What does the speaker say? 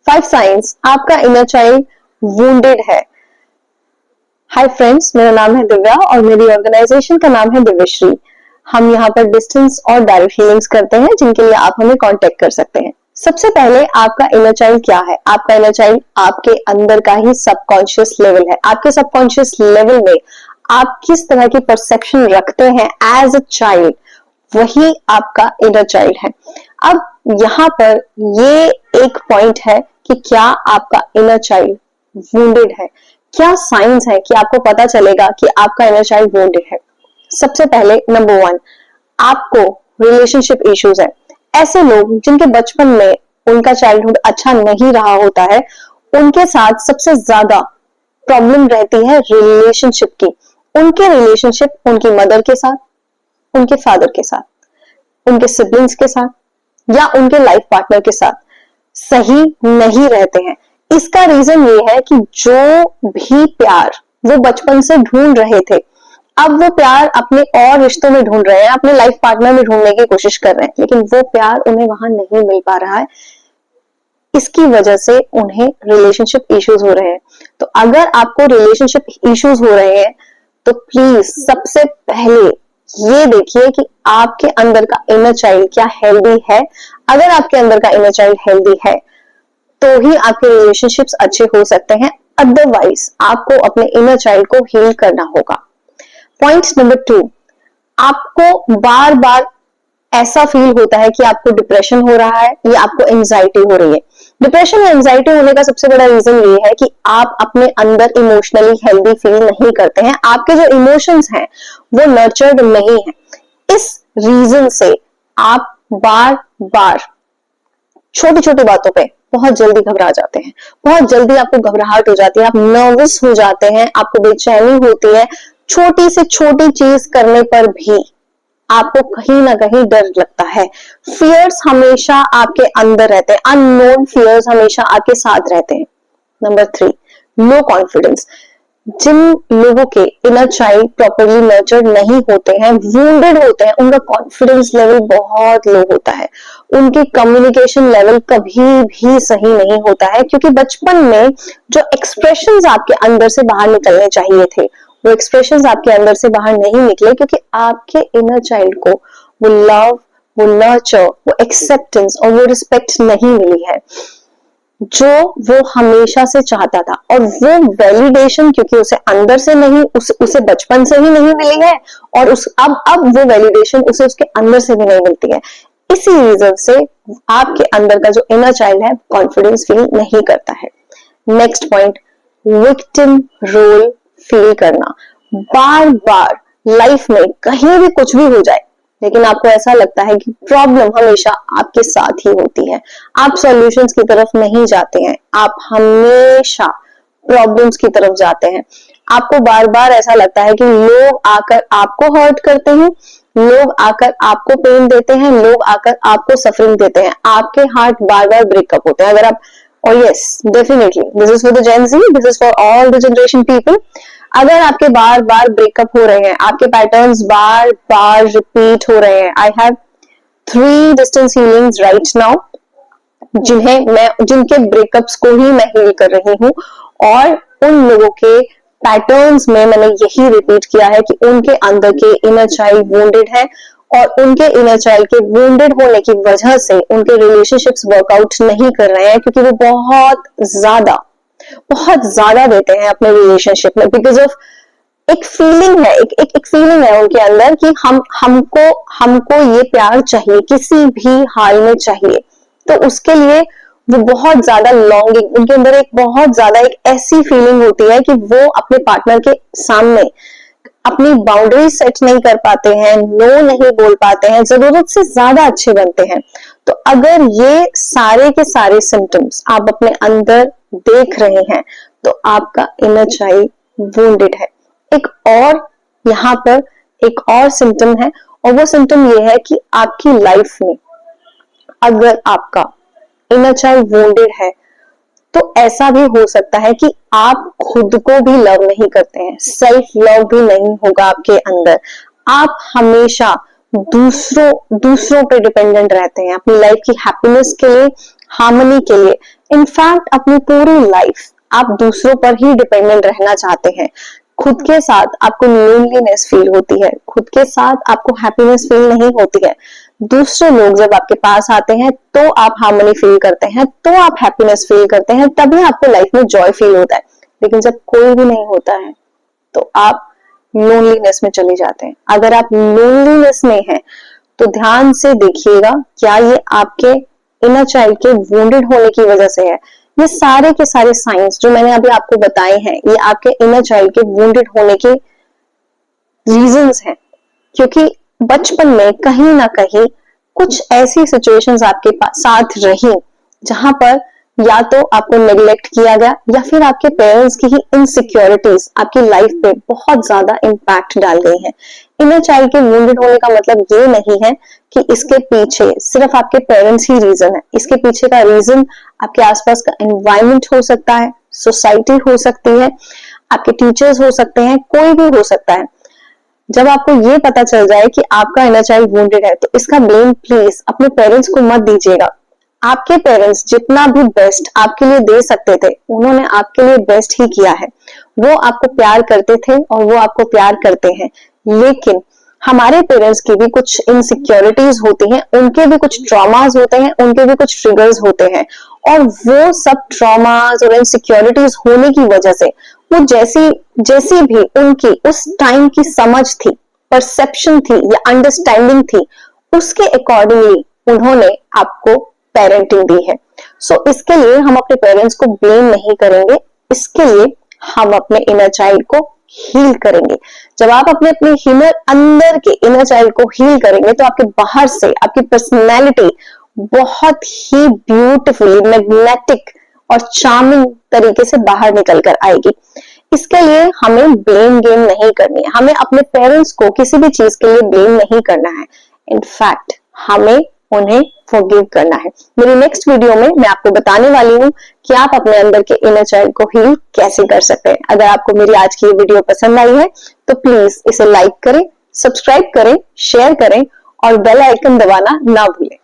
5 science आपका inner child wounded है। Hi friends, मेरा नाम है दिव्या और मेरी ऑर्गेनाइजेशन का नाम है दिव्यश्री। हम यहाँ पर डिस्टेंस और डायरेक्ट हीलिंग्स करते हैं, जिनके लिए आप हमें कांटेक्ट कर सकते हैं। सबसे पहले आपका इनर चाइल्ड क्या है? आपका इनर चाइल्ड आपके अंदर का ही सबकॉन्शियस लेवल है। आपके सबकॉन्शियस लेवल में आप किस तरह की परसेप्शन रखते हैं एज अ चाइल्ड, वही आपका इनर चाइल्ड है। अब यहाँ पर ये एक पॉइंट है कि क्या आपका इनर चाइल्ड वुंडेड है। क्या साइंस है कि आपको पता चलेगा कि आपका इनर चाइल्ड वुंडेड है? सबसे पहले नंबर 1, आपको रिलेशनशिप इश्यूज है। ऐसे लोग जिनके बचपन में उनका चाइल्डहुड अच्छा नहीं रहा होता है, उनके साथ सबसे ज्यादा प्रॉब्लम रहती है रिलेशनशिप की। उनके रिलेशनशिप उनकी मदर के साथ, उनके फादर के साथ, उनके सिबलिंग्स के साथ या उनके लाइफ पार्टनर के साथ सही नहीं रहते हैं। इसका रीजन ये है कि जो भी प्यार वो बचपन से ढूंढ रहे थे, अब वो प्यार अपने और रिश्तों में ढूंढ रहे हैं, अपने लाइफ पार्टनर में ढूंढने की कोशिश कर रहे हैं, लेकिन वो प्यार उन्हें वहां नहीं मिल पा रहा है। इसकी वजह से उन्हें रिलेशनशिप इश्यूज हो रहे हैं। तो अगर आपको रिलेशनशिप इश्यूज हो रहे हैं तो प्लीज सबसे पहले ये देखिए कि आपके अंदर का इनर चाइल्ड क्या हेल्दी है। अगर आपके अंदर का इनर चाइल्ड हेल्दी है तो ही आपके रिलेशनशिप्स अच्छे हो सकते हैं, अदरवाइज आपको अपने इनर चाइल्ड को हील करना होगा। पॉइंट नंबर 2, आपको बार बार ऐसा फील होता है कि आपको डिप्रेशन हो रहा है या आपको एंजाइटी हो रही है। डिप्रेशन या एंजाइटी होने का सबसे बड़ा रीजन ये है कि आप अपने अंदर इमोशनली हेल्दी फील नहीं करते हैं। आपके जो इमोशंस हैं वो नर्चर्ड नहीं है। इस रीजन से आप बार बार छोटी छोटी बातों पे बहुत जल्दी घबरा जाते हैं, बहुत जल्दी आपको घबराहट हो जाती है, आप नर्वस हो जाते हैं, आपको बेचैनी होती है। छोटी से छोटी चीज करने पर भी आपको कहीं ना कहीं डर लगता है। फियर्स हमेशा आपके अंदर रहते हैं, अननोन फियर्स हमेशा आपके साथ रहते हैं। Number 3, low confidence. जिन लोगों के इनर चाइल्ड प्रॉपरली नर्चर्ड नहीं होते हैं, वुंडेड होते हैं, उनका कॉन्फिडेंस लेवल बहुत लो होता है। उनके कम्युनिकेशन लेवल कभी भी सही नहीं होता है, क्योंकि बचपन में जो एक्सप्रेशंस आपके अंदर से बाहर निकलने चाहिए थे, वो एक्सप्रेशंस आपके अंदर से बाहर नहीं निकले, क्योंकि आपके इनर चाइल्ड को वो लव, वो नर्चर, वो एक्सेप्टेंस और वो रिस्पेक्ट नहीं मिली है जो वो हमेशा से चाहता था। और वो वैलिडेशन क्योंकि उसे अंदर से नहीं, उसे बचपन से ही नहीं मिली है, और अब वो वैलिडेशन उसे उसके अंदर से भी नहीं मिलती है। इसी रीजन से आपके अंदर का जो इनर चाइल्ड है कॉन्फिडेंस फील नहीं करता है। Next point, victim role feel करना। बार बार लाइफ में कहीं भी कुछ भी हो जाए, लेकिन आपको ऐसा लगता है कि प्रॉब्लम हमेशा आपके साथ ही होती है, आप सॉल्यूशंस की तरफ नहीं जाते हैं, आप हमेशा प्रॉब्लम्स की तरफ जाते हैं। आपको बार बार ऐसा लगता है कि लोग आकर आपको हर्ट करते हैं, लोग आकर आपको पेन देते हैं, लोग आकर आपको सफरिंग देते हैं, आपके हार्ट बार बार ब्रेकअप होते हैं। अगर आप, और yes definitely this is for the Gen Z, this is for all the generation people. अगर आपके बार बार ब्रेकअप हो रहे हैं, आपके पैटर्न्स बार बार रिपीट हो रहे हैं, I have 3 distance healings right now जिनके ब्रेकअप्स को ही मैं हील कर रही हूँ, और उन लोगों के पैटर्न्स में मैंने यही रिपीट किया है कि उनके अंदर के इनर चाइल्ड वुंडेड है, और उनके इनर चाइल्ड के वुंडेड होने की वजह से उनके रिलेशनशिप्स वर्कआउट नहीं कर रहे हैं, क्योंकि वो बहुत ज्यादा देते हैं अपने रिलेशनशिप में, बिकॉज ऑफ एक फीलिंग है, एक फीलिंग है उनके अंदर कि हमको ये प्यार चाहिए, किसी भी हाल में चाहिए। तो उसके लिए वो बहुत ज्यादा लॉन्गिंग, उनके अंदर एक बहुत ज्यादा एक ऐसी फीलिंग होती है कि वो अपने पार्टनर के सामने अपनी बाउंड्री सेट नहीं कर पाते हैं, नो नहीं बोल पाते हैं, जरूरत से ज्यादा अच्छे बनते हैं। तो अगर ये सारे के सारे सिम्टम्स आप अपने अंदर देख रहे हैं तो आपका इनर चाइल्ड वुंडेड है। एक और यहाँ पर एक और सिम्टम है, और वो सिम्टम ये है कि आपकी लाइफ में अगर आपका इनर चाइल्ड वुंडेड है तो ऐसा भी हो सकता है कि आप खुद को भी लव नहीं करते हैं, सेल्फ लव भी नहीं होगा आपके अंदर। आप हमेशा दूसरों पे डिपेंडेंट रहते हैं, अपनी लाइफ की हैप्पीनेस के लिए हार्मनी के लिए, इनफैक्ट अपनी पूरी लाइफ आप दूसरों पर ही डिपेंडेंट रहना चाहते हैं, खुद के साथ आपको लोनलीनेस फील होती है, खुद के साथ आपको हैप्पीनेस फील नहीं होती है, दूसरे लोग जब आपके पास आते हैं तो आप हार्मनी फील करते हैं, तो आप हैप्पीनेस फील करते हैं, तभी आपको लाइफ में जॉय फील होता है। लेकिन जब कोई भी नहीं होता है तो आप लोनलीनेस में चले जाते हैं। अगर आप लोनलीनेस में हैं तो ध्यान से देखिएगा, क्या ये आपके इनर चाइल्ड के वुंडेड होने की वजह से है? ये सारे के सारे साइंस जो मैंने अभी आपको बताए हैं, ये आपके इनर चाइल्ड के वुंडेड होने के रीजंस हैं, क्योंकि बचपन में कहीं ना कहीं कुछ ऐसी सिचुएशंस आपके साथ रही जहां पर या तो आपको नेग्लेक्ट किया गया या फिर आपके पेरेंट्स की ही इनसिक्योरिटीज आपकी लाइफ पे बहुत ज्यादा इम्पैक्ट डाल गई हैं। इनर चाइल्ड के वुंडेड होने का मतलब ये नहीं है कि इसके पीछे सिर्फ आपके पेरेंट्स ही रीजन है। इसके पीछे का रीजन आपके आसपास का एनवायरनमेंट हो सकता है, सोसाइटी हो सकती है, आपके टीचर्स हो सकते हैं, कोई भी हो सकता है। जब आपको ये पता चल जाए कि आपका इनर चाइल्ड वुंडेड है तो इसका ब्लेम प्लीज अपने पेरेंट्स को मत दीजिएगा। आपके पेरेंट्स जितना भी बेस्ट आपके लिए दे सकते थे, उन्होंने आपके लिए बेस्ट ही किया है। वो आपको प्यार करते थे और वो आपको प्यार करते हैं, लेकिन हमारे पेरेंट्स की भी कुछ इनसिक्योरिटीज होती हैं, उनके भी कुछ ट्रॉमास होते हैं, उनके भी कुछ ट्रिगर्स होते हैं, और वो सब ट्रॉमास और इनसिक्योरिटीज होने की वजह से वो जैसी भी उनकी उस टाइम की समझ थी, परसेप्शन थी या अंडरस्टैंडिंग थी, उसके अकॉर्डिंगली उन्होंने आपको पेरेंटिंग दी है। सो इसके लिए हम अपने पेरेंट्स को ब्लेम नहीं करेंगे, इसके लिए हम अपने इनर चाइल्ड को हील करेंगे। जब आप अपने अंदर के इनर चाइल्ड को हील करेंगे तो आपके बाहर से आपकी पर्सनैलिटी बहुत ही ब्यूटीफुली मैग्नेटिक और चार्मिंग तरीके से बाहर निकल कर आएगी। इसके लिए हमें ब्लेम गेम नहीं करनी है, हमें अपने पेरेंट्स को किसी भी चीज के लिए ब्लेम नहीं करना है, इनफैक्ट हमें उन्हें फॉरगिव करना है। मेरी नेक्स्ट वीडियो में मैं आपको बताने वाली हूँ कि आप अपने अंदर के इनर चाइल्ड को हील कैसे कर सकते हैं। अगर आपको मेरी आज की ये वीडियो पसंद आई है तो प्लीज इसे लाइक करें, सब्सक्राइब करें, शेयर करें और बेल आइकन दबाना ना भूलें।